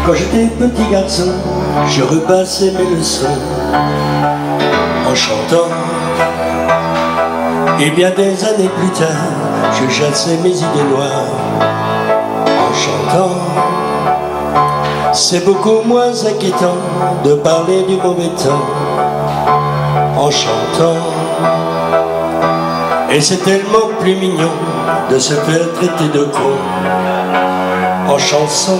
Quand j'étais petit garçon, je repassais mes leçons en chantant. Et bien des années plus tard, je chassais mes idées noires en chantant. C'est beaucoup moins inquiétant de parler du mauvais temps en chantant. Et c'est tellement plus mignon de se faire traiter de con en chanson.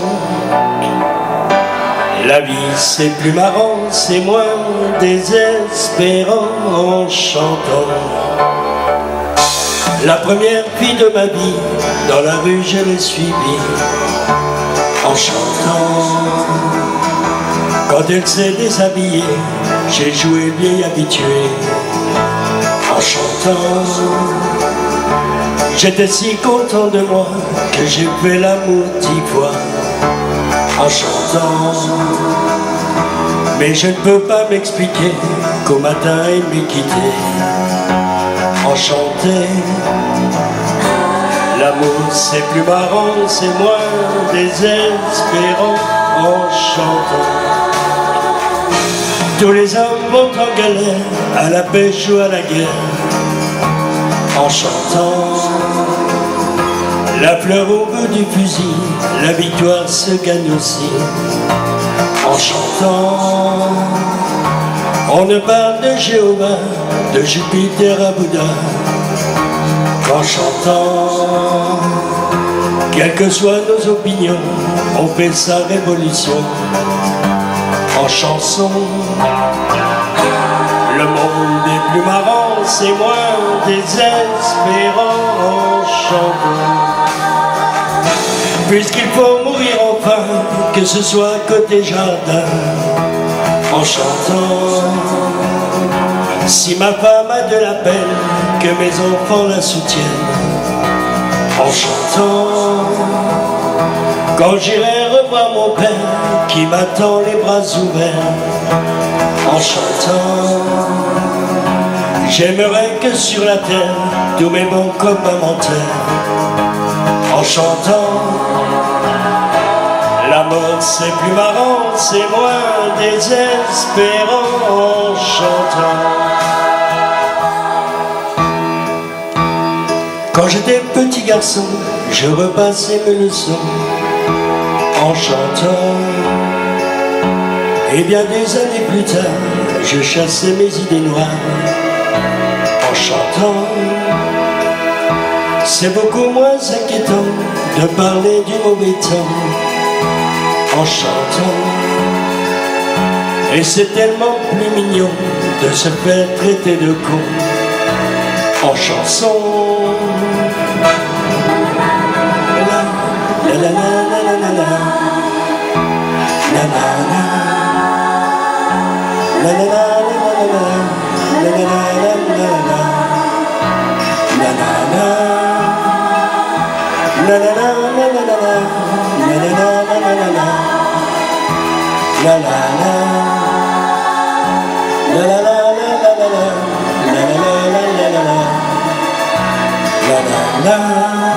La vie c'est plus marrant, c'est moins désespérant en chantant. La première fille de ma vie, dans la rue je l'ai suivie en chantant. Quand elle s'est déshabillée, j'ai joué vieille habituée en chantant. J'étais si content de moi que j'ai fait l'amour 10 fois en chantant. Mais je ne peux pas m'expliquer qu'au matin il m'ait quitté en chantant. L'amour c'est plus marrant, c'est moins désespérant en chantant. Tous les hommes vont en galère, à la pêche ou à la guerre en chantant. La fleur au bout du fusil, la victoire se gagne aussi en chantant. On ne parle de Jéhovah, de Jupiter à Bouddha qu'en chantant. Quelles que soient nos opinions, on fait sa révolution en chanson. Le monde est plus marrant, c'est moins désespérant en chantant. Puisqu'il faut mourir enfin, que ce soit côté jardin en chantant. Si ma femme a de la peine, que mes enfants la soutiennent en chantant. Quand j'irai revoir mon père qui m'attend les bras ouverts en chantant. J'aimerais que sur la terre tous mes bons copains m'enterrent en chantant. La mort c'est plus marrant, c'est moins désespérant en chantant. Quand j'étais petit garçon, je repassais mes leçons en chantant. Et bien des années plus tard, je chassais mes idées noires en chantant. C'est beaucoup moins inquiétant de parler du mauvais temps en chantant. Et c'est tellement plus mignon de se faire traiter de con en chanson. La la la la la la la la la la la la la la la la la la la.